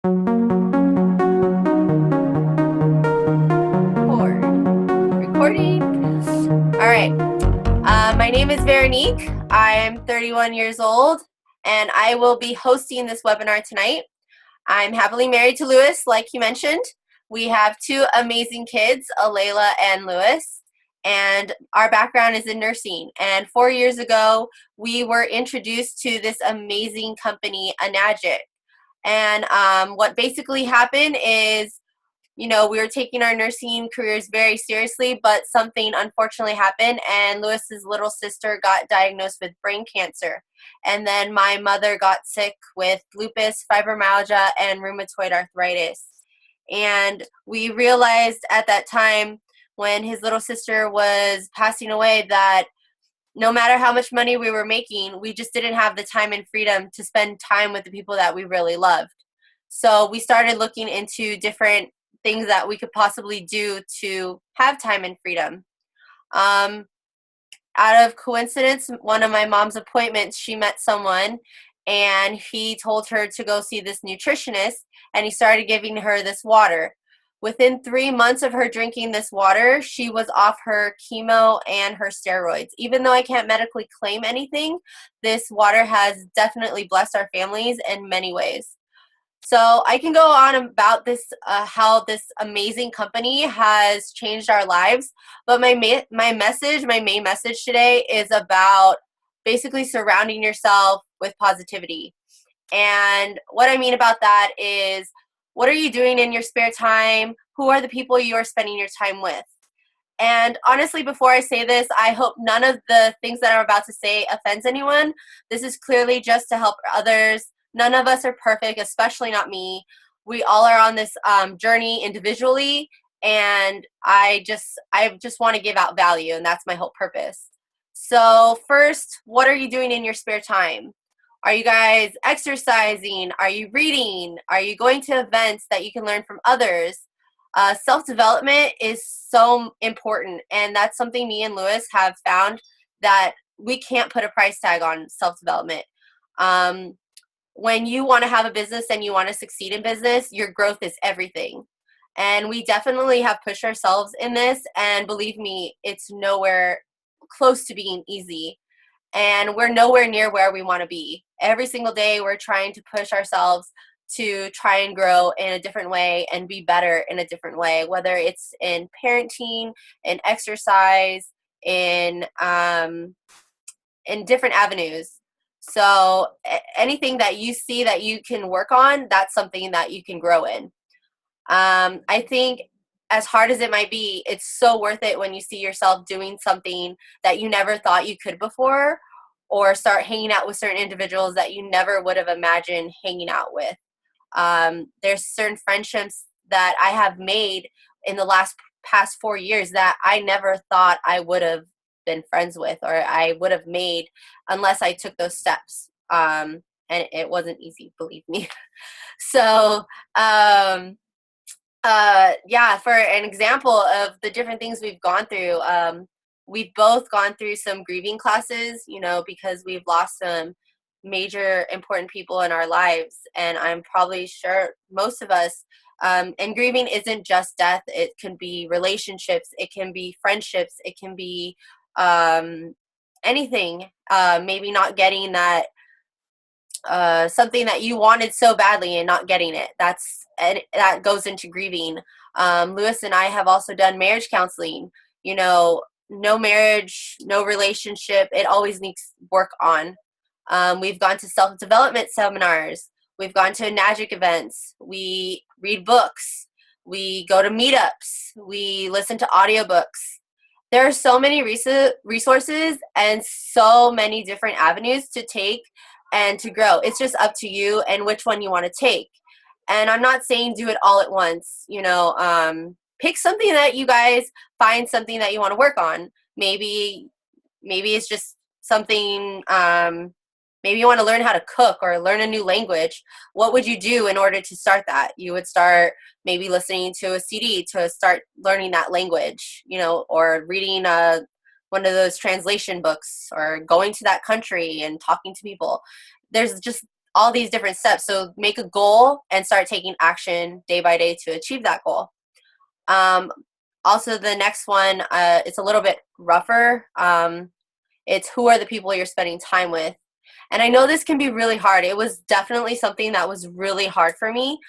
Recording. All right. My name is Veronique. I'm 31 years old, and I will be hosting this webinar tonight. I'm happily married to Lewis, like you mentioned. We have two amazing kids, Alayla and Lewis, and our background is in nursing. And 4 years ago, we were introduced to this amazing company, Enagic. And what basically happened is, we were taking our nursing careers very seriously, but something unfortunately happened, and Lewis's little sister got diagnosed with brain cancer. And then my mother got sick with lupus, fibromyalgia, and rheumatoid arthritis. And we realized at that time when his little sister was passing away that no matter how much money we were making, we just didn't have the time and freedom to spend time with the people that we really loved. So we started looking into different things that we could possibly do to have time and freedom. Out of coincidence, one of my mom's appointments, she met someone and he told her to go see this nutritionist, and he started giving her this water. Within 3 months of her drinking this water, she was off her chemo and her steroids. Even though I can't medically claim anything, this water has definitely blessed our families in many ways. So I can go on about this, how this amazing company has changed our lives. But my main message today is about basically surrounding yourself with positivity. And what I mean about that is, what are you doing in your spare time? Who are the people you are spending your time with? And honestly, before I say this, I hope none of the things that I'm about to say offends anyone. This is clearly just to help others. None of us are perfect, especially not me. We all are on this journey individually, and I just want to give out value, and that's my whole purpose. So first, what are you doing in your spare time? Are you guys exercising? Are you reading? Are you going to events that you can learn from others? Self-development is so important, and that's something me and Lewis have found, that we can't put a price tag on self-development. When you want to have a business and you want to succeed in business, your growth is everything. And we definitely have pushed ourselves in this, and believe me, it's nowhere close to being easy. And we're nowhere near where we want to be. Every single day, we're trying to push ourselves to try and grow in a different way and be better in a different way, whether it's in parenting, in exercise, in different avenues. So anything that you see that you can work on, that's something that you can grow in. I think, as hard as it might be, it's so worth it when you see yourself doing something that you never thought you could before, or start hanging out with certain individuals that you never would have imagined hanging out with. There's certain friendships that I have made in the past 4 years that I never thought I would have been friends with, or I would have made, unless I took those steps. And it wasn't easy, believe me. So, yeah, for an example of the different things we've gone through, we've both gone through some grieving classes, because we've lost some major important people in our lives. And I'm probably sure most of us, and grieving isn't just death. It can be relationships, it can be friendships, it can be anything. Maybe not getting that something that you wanted so badly and not getting it. That goes into grieving. Lewis and I have also done marriage counseling. No marriage, no relationship, it always needs work on. We've gone to self-development seminars. We've gone to Enagic events. We read books. We go to meetups. We listen to audiobooks. There are so many resources and so many different avenues to take and to grow. It's just up to you and which one you want to take. And I'm not saying do it all at once. Pick something that you guys find something that you want to work on. Maybe it's just something. Maybe you want to learn how to cook or learn a new language. What would you do in order to start that? You would start maybe listening to a CD to start learning that language, or reading one of those translation books, or going to that country and talking to people. There's just all these different steps. So make a goal and start taking action day by day to achieve that goal. Also, the next one, it's a little bit rougher. It's who are the people you're spending time with. And I know this can be really hard. It was definitely something that was really hard for me.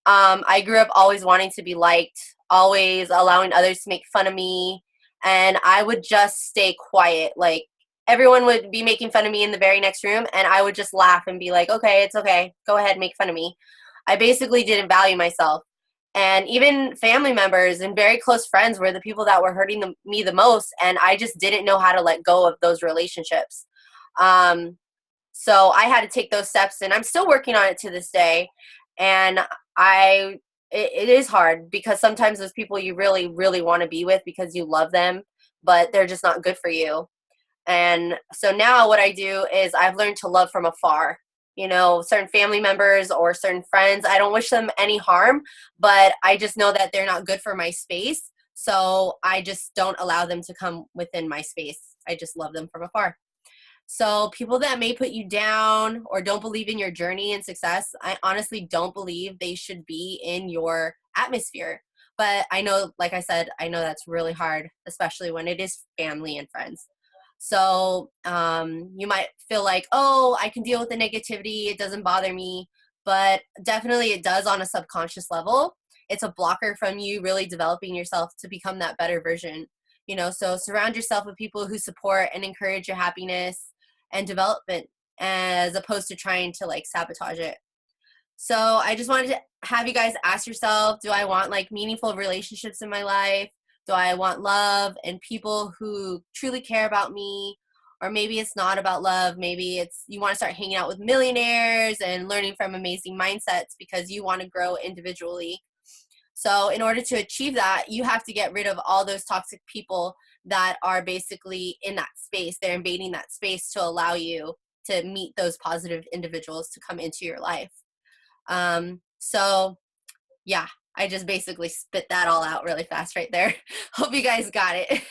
I grew up always wanting to be liked, always allowing others to make fun of me, and I would just stay quiet. Like, everyone would be making fun of me in the very next room, and I would just laugh and be like, okay, it's okay. Go ahead, make fun of me. I basically didn't value myself. And even family members and very close friends were the people that were hurting me the most, and I just didn't know how to let go of those relationships. Um, so I had to take those steps, and I'm still working on it to this day. And it is hard because sometimes those people you really, really want to be with because you love them, but they're just not good for you. And so now what I do is I've learned to love from afar. You know, certain family members or certain friends, I don't wish them any harm, but I just know that they're not good for my space. So I just don't allow them to come within my space. I just love them from afar. So people that may put you down or don't believe in your journey and success, I honestly don't believe they should be in your atmosphere. But I know, like I said, I know that's really hard, especially when it is family and friends. So you might feel like, oh, I can deal with the negativity. It doesn't bother me. But definitely it does on a subconscious level. It's a blocker from you really developing yourself to become that better version. So surround yourself with people who support and encourage your happiness and development as opposed to trying to like sabotage it. So I just wanted to have you guys ask yourself, do I want like meaningful relationships in my life? Do I want love and people who truly care about me? Or maybe it's not about love. Maybe it's you want to start hanging out with millionaires and learning from amazing mindsets because you want to grow individually. So in order to achieve that, you have to get rid of all those toxic people that are basically in that space. They're invading that space to allow you to meet those positive individuals to come into your life. So yeah, I just basically spit that all out really fast right there. Hope you guys got it.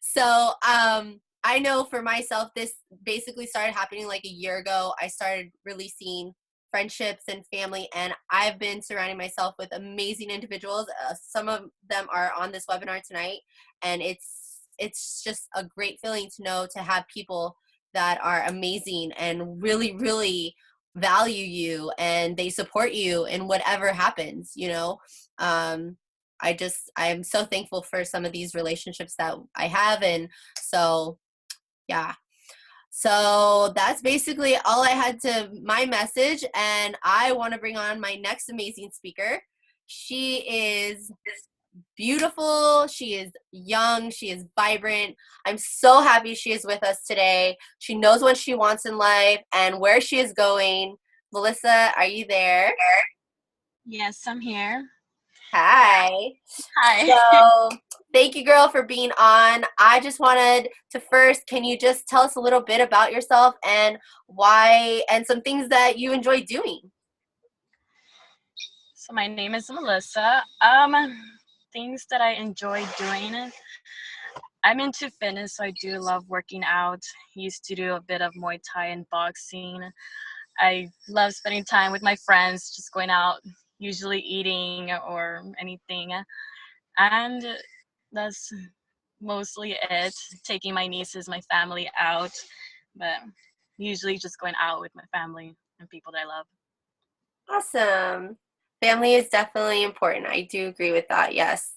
So I know for myself, this basically started happening like a year ago. I started releasing friendships and family, and I've been surrounding myself with amazing individuals. Some of them are on this webinar tonight, and it's just a great feeling to know to have people that are amazing and really, really value you and they support you in whatever happens. I'm so thankful for some of these relationships that I have. And so yeah, so that's basically all I had to my message, and I want to bring on my next amazing speaker. She is beautiful, she is young, she is vibrant. I'm so happy she is with us today. She knows what she wants in life and where she is going. Melissa, are you there? Yes, I'm here. Hi. Hi. So thank you, girl, for being on. I just wanted to first, can you just tell us a little bit about yourself and why, and some things that you enjoy doing? So my name is Melissa. Things that I enjoy doing. I'm into fitness, so I do love working out. Used to do a bit of Muay Thai and boxing. I love spending time with my friends, just going out, usually eating or anything. And that's mostly it. Taking my nieces, my family out, but usually just going out with my family and people that I love. Awesome. Family is definitely important. I do agree with that. Yes.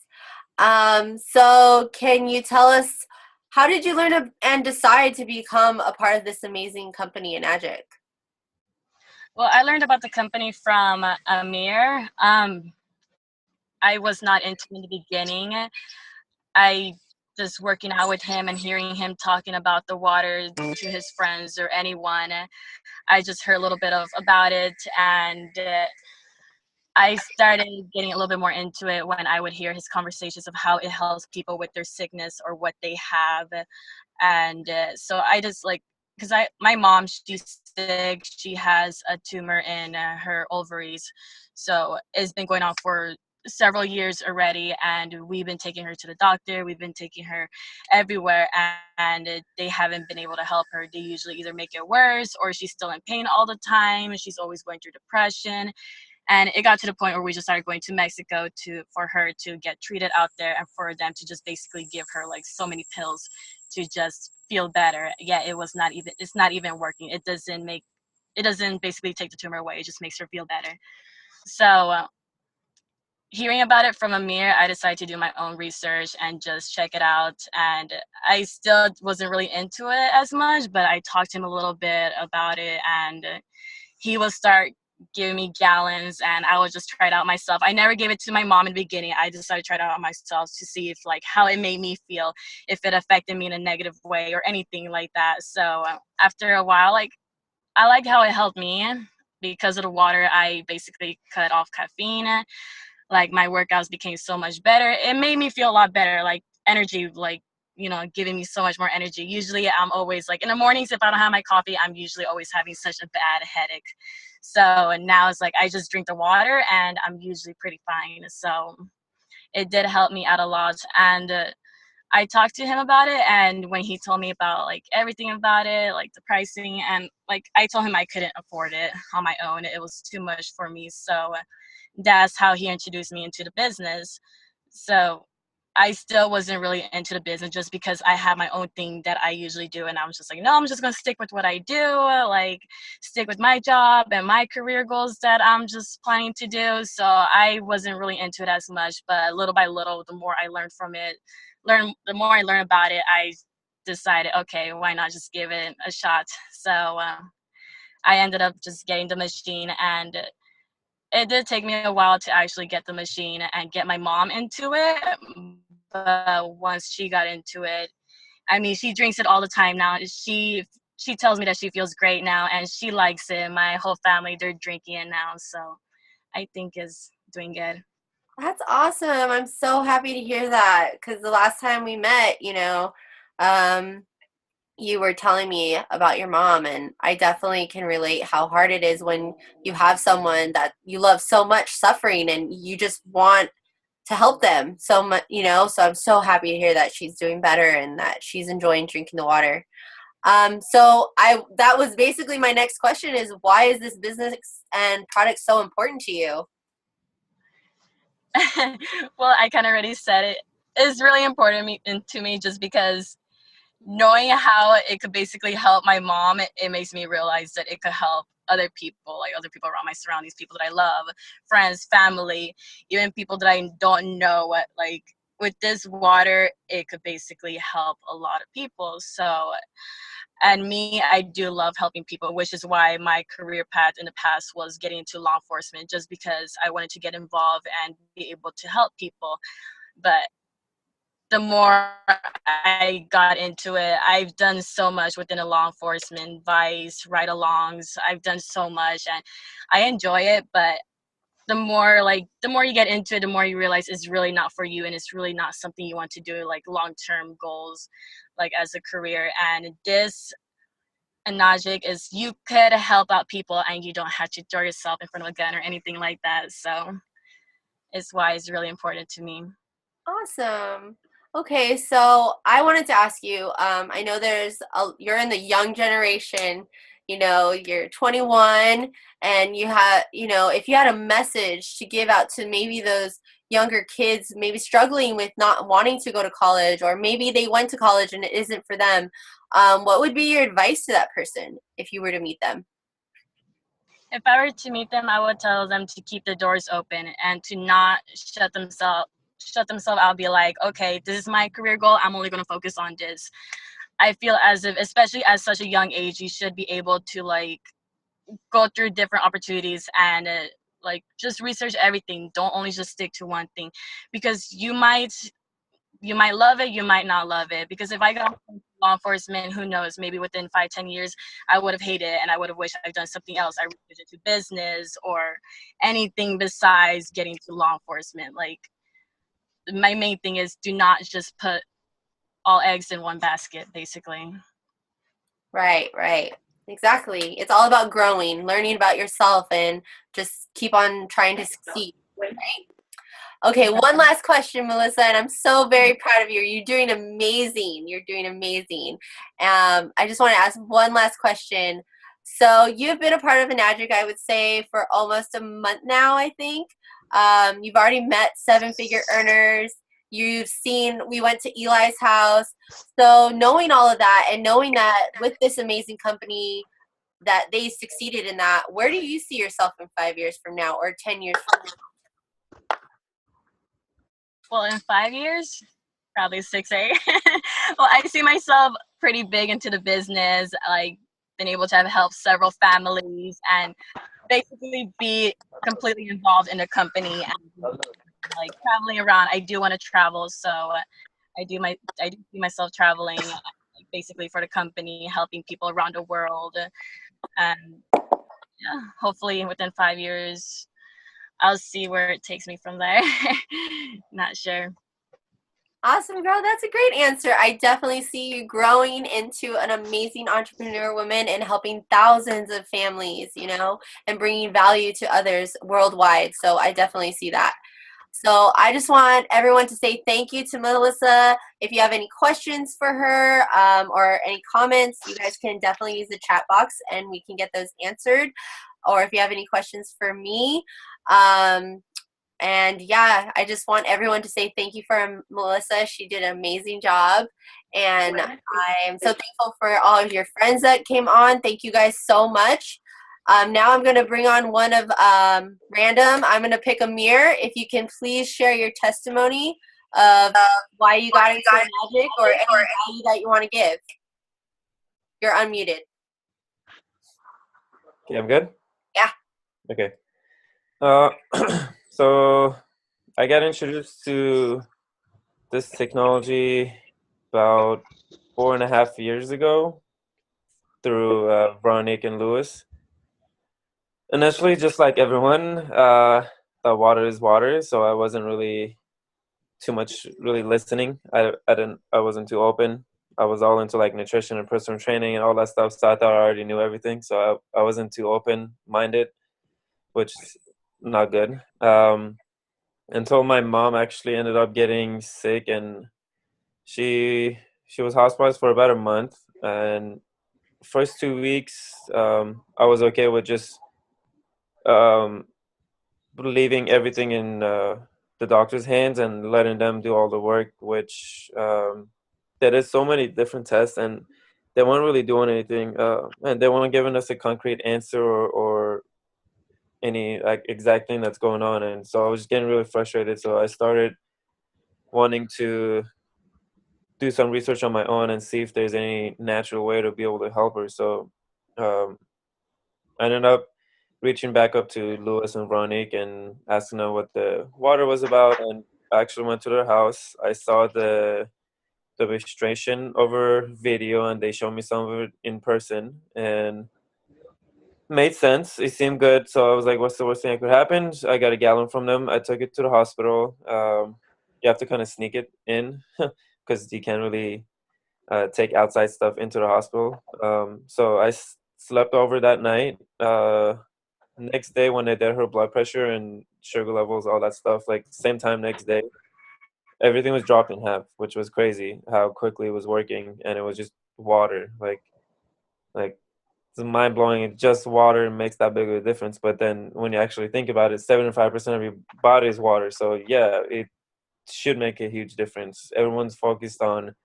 So can you tell us how did you learn and decide to become a part of this amazing company in Agic? Well, I learned about the company from Amir. I was not into it in the beginning. I just working out with him and hearing him talking about the water to his friends or anyone. I just heard a little bit of about it, and I started getting a little bit more into it when I would hear his conversations of how it helps people with their sickness or what they have. And so I just like, because my mom, she's sick. She has a tumor in her ovaries, so it's been going on for several years already, and we've been taking her to the doctor, we've been taking her everywhere, and they haven't been able to help her. They usually either make it worse, or she's still in pain all the time, she's always going through depression. And it got to the point where we just started going to Mexico to for her to get treated out there, and for them to just basically give her like so many pills to just feel better. Yeah, it's not even working. It doesn't basically take the tumor away, it just makes her feel better. So hearing about it from Amir, I decided to do my own research and just check it out. And I still wasn't really into it as much, but I talked to him a little bit about it, and he would start giving me gallons, and I would just try it out myself. I never gave it to my mom in the beginning. I decided to try it out myself to see if like how it made me feel, if it affected me in a negative way or anything like that. So after a while, like I like how it helped me. Because of the water, I basically cut off caffeine. Like my workouts became so much better. It made me feel a lot better, like energy, like, you know, giving me so much more energy. Usually I'm always like in the mornings, if I don't have my coffee, I'm usually always having such a bad headache. So and now it's like I just drink the water and I'm usually pretty fine. So it did help me out a lot. And I talked to him about it, and when he told me about like everything about it, like the pricing, and like I told him I couldn't afford it on my own. It was too much for me. So that's how he introduced me into the business. So I still wasn't really into the business just because I have my own thing that I usually do. And I was just like, no, I'm just going to stick with what I do, like stick with my job and my career goals that I'm just planning to do. So I wasn't really into it as much, but little by little, the more I learned from it, the more I learned about it, I decided, okay, why not just give it a shot? So I ended up just getting the machine, and it did take me a while to actually get the machine and get my mom into it. But once she got into it, I mean, she drinks it all the time now. She tells me that she feels great now and she likes it. My whole family, they're drinking it now, so I think is doing good. That's awesome. I'm so happy to hear that because the last time we met, um, you were telling me about your mom, and I definitely can relate how hard it is when you have someone that you love so much suffering and you just want to help them so much, so I'm so happy to hear that she's doing better and that she's enjoying drinking the water. So that was basically my next question is why is this business and product so important to you? Well, I kind of already said it. It's really important to me just because knowing how it could basically help my mom, it makes me realize that it could help other people, like other people around my surroundings, people that I love, friends, family, even people that I don't know. Like with this water, it could basically help a lot of people. So, and me, I do love helping people, which is why my career path in the past was getting into law enforcement, just because I wanted to get involved and be able to help people. But the more I got into it, I've done so much within the law enforcement, vice, ride-alongs. I've done so much, and I enjoy it. But the more you get into it, the more you realize it's really not for you, and it's really not something you want to do, like long-term goals, like as a career. And this Anagic is you could help out people, and you don't have to throw yourself in front of a gun or anything like that. So it's why it's really important to me. Awesome. Okay, so I wanted to ask you, I know you're in the young generation, you're 21 and if you had a message to give out to maybe those younger kids, maybe struggling with not wanting to go to college, or maybe they went to college and it isn't for them, what would be your advice to that person if you were to meet them? If I were to meet them, I would tell them to keep the doors open and to not shut themselves out. Be like, okay, this is my career goal. I'm only going to focus on this. I feel as if, especially at such a young age, you should be able to like go through different opportunities and like just research everything. Don't only just stick to one thing, because you might love it, you might not love it. Because if I got law enforcement, who knows, maybe within 5-10 years I would have hated it and I would have wished I'd done something else. I researched into business or anything besides getting to law enforcement. Like my main thing is do not just put all eggs in one basket, basically. Right, right. Exactly. It's all about growing, learning about yourself, and just keep on trying to succeed. Right. Okay, one last question, Melissa, and I'm so very proud of you. You're doing amazing. You're doing amazing. I just want to ask one last question. So you've been a part of Enagic, I would say, for almost a month now, I think. You've already met seven-figure earners. You've seen, we went to Eli's house. So knowing all of that and knowing that with this amazing company that they succeeded in that, where do you see yourself in 5 years from now or 10 years from now? Well, in 5 years, probably 6, 8. Well, I see myself pretty big into the business, like been able to have helped several families and basically be completely involved in the company and like traveling around. I do want to travel, so I do see myself traveling basically for the company, helping people around the world, and yeah, hopefully within 5 years, I'll see where it takes me from there. Not sure. Awesome, girl. That's a great answer. I definitely see you growing into an amazing entrepreneur woman and helping thousands of families, and bringing value to others worldwide. So I definitely see that. So I just want everyone to say thank you to Melissa. If you have any questions for her or any comments, you guys can definitely use the chat box and we can get those answered. Or if you have any questions for me, and yeah, I just want everyone to say thank you for Melissa. She did an amazing job. And I am so thankful for all of your friends that came on. Thank you guys so much. Now I'm going to bring on one of random. I'm going to pick Amir. If you can please share your testimony of why you got into Enagic or any value that you want to give. You're unmuted. Okay, I'm good? Yeah. Okay. So I got introduced to this technology about 4.5 years ago through Veronique and Lewis. Initially, just like everyone, thought water is water, so I wasn't really too much really listening. I wasn't too open. I was all into like nutrition and personal training and all that stuff, so I thought I already knew everything. So I wasn't too open minded, which is not good. Until my mom actually ended up getting sick, and she was hospitalized for about a month. And first 2 weeks, I was okay with just um, leaving everything in the doctor's hands and letting them do all the work. Which there is so many different tests, and they weren't really doing anything, and they weren't giving us a concrete answer or any like exact thing that's going on. And so I was just getting really frustrated, so I started wanting to do some research on my own and see if there's any natural way to be able to help her. So um, I ended up reaching back up to Lewis and Veronique and asking them what the water was about, and I actually went to their house. I saw the demonstration over video, and they showed me some of it in person, and made sense. It seemed good. So I was like, what's the worst thing that could happen? I got a gallon from them. I took it to the hospital. You have to kind of sneak it in because you can't really take outside stuff into the hospital. So I slept over that night. Next day, when they did her blood pressure and sugar levels, all that stuff, like same time next day, everything was dropped in half, which was crazy how quickly it was working. And it was just water. Like it's mind blowing. Just water makes that big of a difference. But then when you actually think about it, 75% of your body is water. So yeah, it should make a huge difference. Everyone's focused on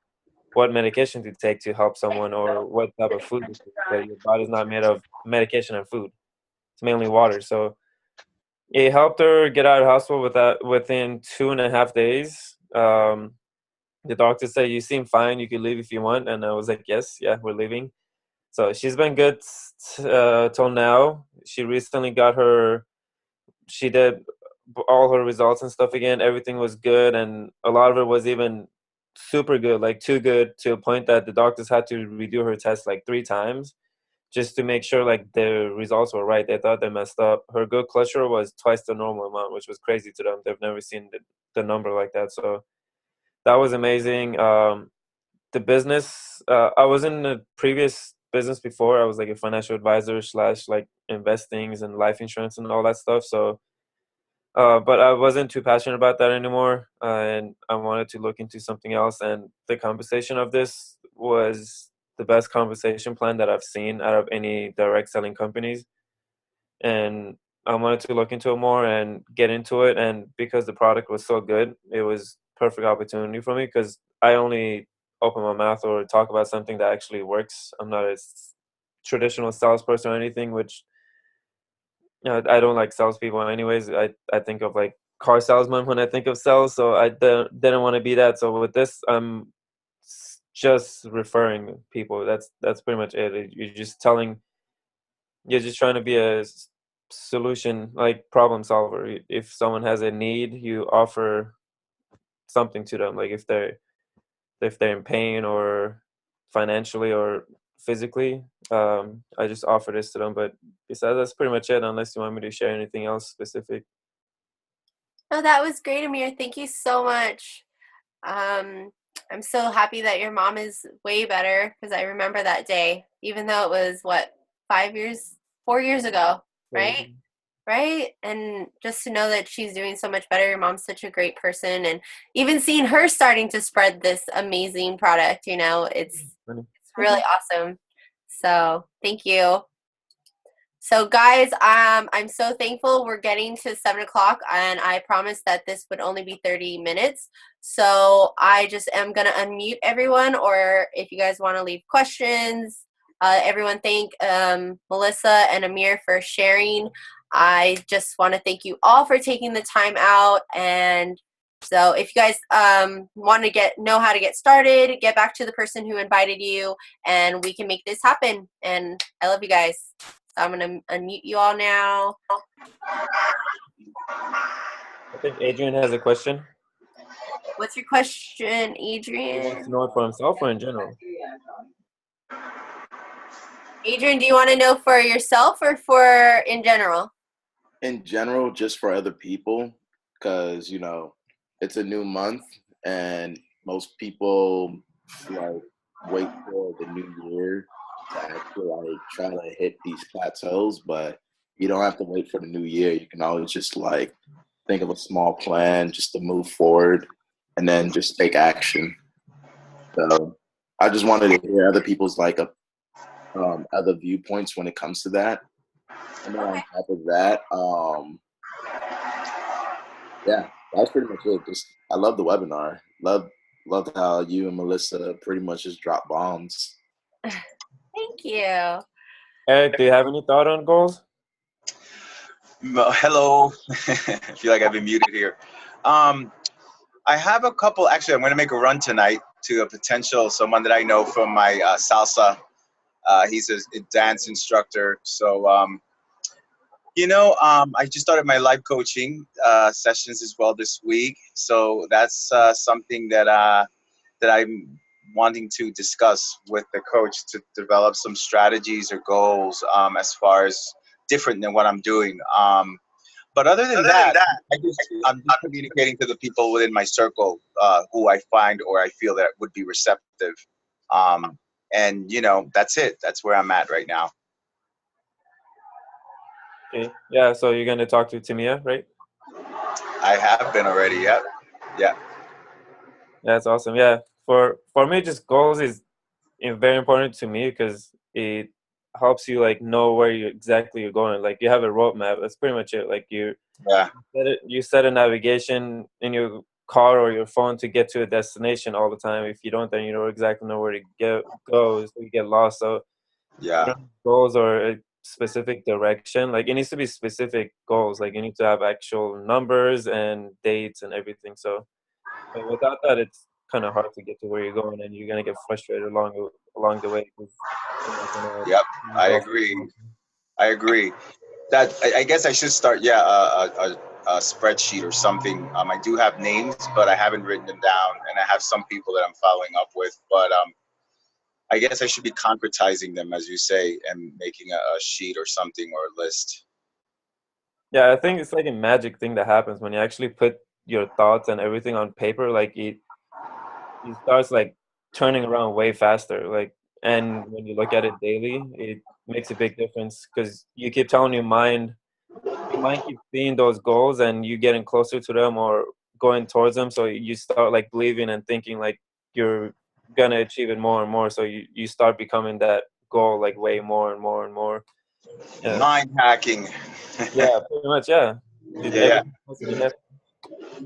what medication to take to help someone or what type of food to take, but your body's not made of medication and food. It's mainly water. So it helped her get out of the hospital within 2.5 days. The doctor said, "You seem fine. You can leave if you want." And I was like, "Yes, yeah, we're leaving." So she's been good till now. She recently got her. She did all her results and stuff again. Everything was good, and a lot of it was even super good, like too good to a point that the doctors had to redo her test like 3 times just to make sure like the results were right. They thought they messed up. Her good cholesterol was twice the normal amount, which was crazy to them. They've never seen the number like that. So that was amazing. The business, I was in a previous business before. I was like a financial advisor slash like investings and life insurance and all that stuff. So But I wasn't too passionate about that anymore, and I wanted to look into something else. And the compensation of this was the best compensation plan that I've seen out of any direct selling companies. And I wanted to look into it more and get into it. And because the product was so good, it was perfect opportunity for me because I only open my mouth or talk about something that actually works. I'm not a traditional salesperson or anything, which I don't like salespeople anyways. I think of like car salesman when I think of sales, so I didn't want to be that. So with this, I'm just referring people. That's pretty much it. You're just trying to be a solution, like problem solver. If someone has a need, you offer something to them. Like if they're in pain or financially or physically, I just offer this to them. But besides, that's pretty much it. Unless you want me to share anything else specific. No, that was great, Amir. Thank you so much. I'm so happy that your mom is way better because I remember that day, even though it was what, 5 years, 4 years ago, right? Right? And just to know that she's doing so much better. Your mom's such a great person, and even seeing her starting to spread this amazing product, it's really awesome. So thank you. So guys, I'm so thankful we're getting to 7 o'clock, and I promised that this would only be 30 minutes. So I just am going to unmute everyone, or if you guys want to leave questions, everyone thank Melissa and Amir for sharing. I just want to thank you all for taking the time out. And so if you guys want to know how to get started, get back to the person who invited you, and we can make this happen. And I love you guys. So I'm going to unmute you all now. I think Adrian has a question. What's your question, He Adrian? wants to know it for himself or in general? Adrian, do you want to know for yourself or for in general? In general, just for other people, because, it's a new month and most people wait for the new year to actually try to hit these plateaus, but you don't have to wait for the new year. You can always just think of a small plan just to move forward and then just take action. So I just wanted to hear other people's other viewpoints when it comes to that. And then on top of that, yeah, that's pretty much it. Just I love the webinar. Loved how you and Melissa pretty much just dropped bombs. Thank you. Eric, do you have any thought on goals? Hello. I feel like I've been muted here. I have a couple. Actually, I'm going to make a run tonight to a potential someone that I know from my salsa. He's a dance instructor. So, I just started my life coaching sessions as well this week. So that's something that I'm wanting to discuss with the coach to develop some strategies or goals as far as different than what I'm doing. But other than that, I'm just communicating to the people within my circle who I find or I feel that would be receptive. And, that's it. That's where I'm at right now. Okay. Yeah, so you're going to talk to Timia, right? I have been already, yeah. That's awesome. Yeah, for me, just goals is very important to me because it helps you know where you're going. Like you have a roadmap. That's pretty much it. Like you set a navigation in your car or your phone to get to a destination all the time. If you don't, then you don't exactly know where to go, so you get lost. So yeah, goals or a specific direction. Like it needs to be specific goals. Like you need to have actual numbers and dates and everything. So without that, it's kind of hard to get to where you're going, and you're gonna get frustrated along the way. Yep, I agree. That I guess I should start. Yeah, a spreadsheet or something. I do have names, but I haven't written them down, and I have some people that I'm following up with. But I guess I should be concretizing them, as you say, and making a sheet or something or a list. Yeah, I think it's like a magic thing that happens when you actually put your thoughts and everything on paper. Like it starts turning around way faster. And when you look at it daily, it makes a big difference because you keep telling your mind your mind keeps seeing those goals and you getting closer to them or going towards them. So you start like believing and thinking like you're gonna achieve it more and more. So you start becoming that goal like way more and more and more. Yeah. Mind hacking. Yeah, pretty much. Yeah. Yeah.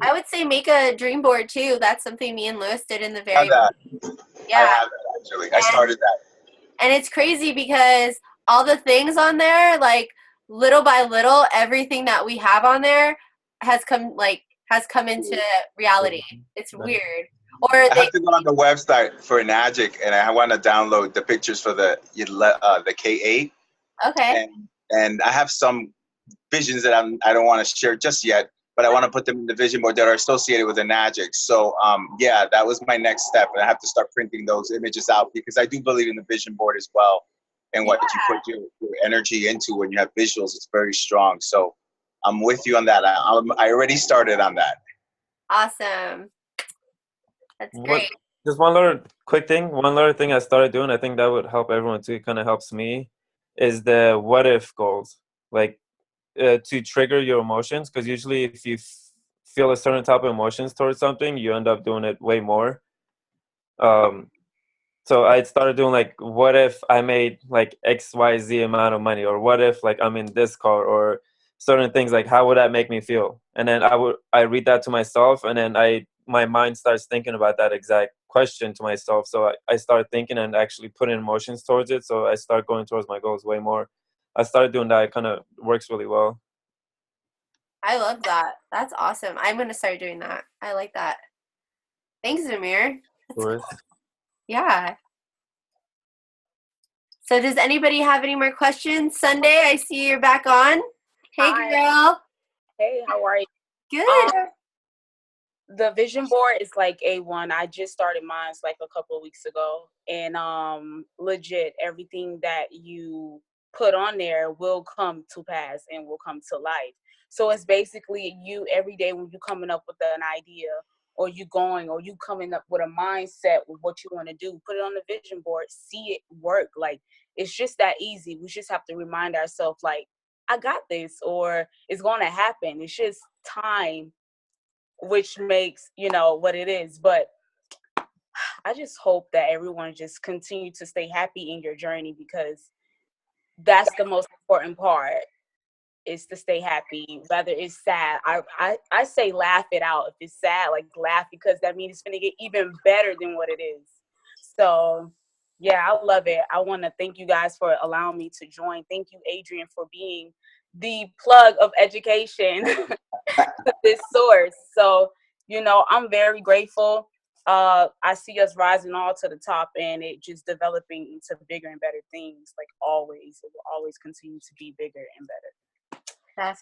I would say make a dream board too. That's something me and Lewis did in the I very have that. yeah. I have that actually. I started that. And it's crazy because all the things on there, like little by little, everything that we have on there has come into reality. It's weird. Or I have to go on the website for Nagic, and I want to download the pictures for the K8. okay. And I have some visions that I don't want to share just yet, but I want to put them in the vision board that are associated with the Nagic. So yeah, that was my next step, and I have to start printing those images out because I do believe in the vision board as well, and what you put your energy into when you have visuals, it's very strong. So I'm with you on that. I already started on that. Awesome. That's great. Just one little quick thing. One little thing I started doing, I think that would help everyone too. It kind of helps me, is the what if goals. Like to trigger your emotions, because usually if you feel a certain type of emotions towards something, you end up doing it way more. So I started doing like, what if I made like XYZ amount of money, or what if like I'm in this car, or certain things, like how would that make me feel? And then I read that to myself, and then my mind starts thinking about that exact question to myself. So I start thinking and actually putting emotions towards it. So I start going towards my goals way more. I started doing that. It kind of works really well. I love that. That's awesome. I'm going to start doing that. I like that. Thanks, Amir. Of course. Yeah. So does anybody have any more questions? Sunday, I see you're back on. Hey, Hi. girl. Hey, how are you? Good. The vision board is like A1. I just started mine like a couple of weeks ago. And legit, everything that you put on there will come to pass and will come to life. So it's basically you every day when you're coming up with an idea, or you coming up with a mindset with what you want to do, put it on the vision board, see it work. Like, it's just that easy. We just have to remind ourselves, like, I got this, or it's going to happen. It's just time, which makes, what it is. But I just hope that everyone just continue to stay happy in your journey, because that's the most important part, is to stay happy, whether it's sad. I say laugh it out. If it's sad, like, laugh, because that means it's going to get even better than what it is. So yeah, I love it. I want to thank you guys for allowing me to join. Thank you, Adrian, for being the plug of education to this source. So, I'm very grateful. I see us rising all to the top, and it just developing into bigger and better things. Like always, it will always continue to be bigger and better. That's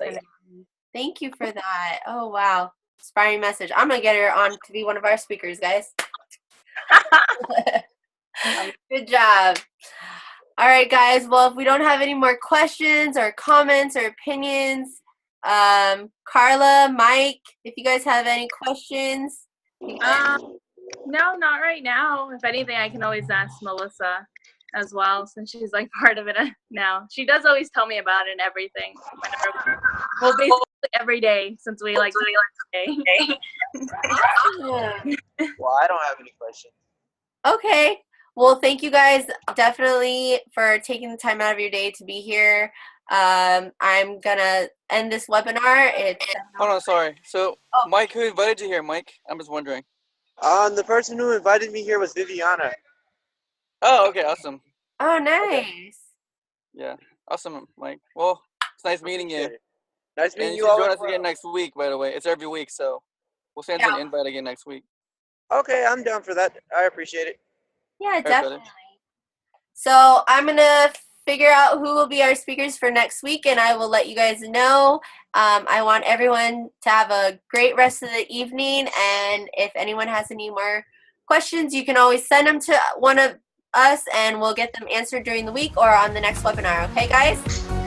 Thank you for that. Oh, wow. Inspiring message. I'm going to get her on to be one of our speakers, guys. Good job. All right, guys. Well, if we don't have any more questions or comments or opinions, Carla, Mike, if you guys have any questions. No, not right now. If anything, I can always ask Melissa as well, since she's like part of it now. She does always tell me about it and everything. Well, basically every day, since we like today. Well, I don't have any questions. Okay. Well, thank you guys definitely for taking the time out of your day to be here. I'm going to end this webinar. Hold on, sorry. So, Mike, who invited you here, Mike? I'm just wondering. The person who invited me here was Viviana. Oh, okay, awesome. Oh, nice. Okay. Yeah, awesome, Mike. Well, it's nice meeting you. Nice meeting and you all. Join us again next week, by the way. It's every week, so we'll send you an invite again next week. Okay, I'm down for that. I appreciate it. Yeah, definitely. So I'm going to figure out who will be our speakers for next week, and I will let you guys know. I want everyone to have a great rest of the evening, and if anyone has any more questions, you can always send them to one of us, and we'll get them answered during the week or on the next webinar. Okay, guys?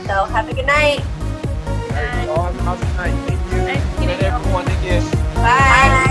So have a good night. All right, have an awesome night. Thank you. Good night, everyone. Thank you. Bye.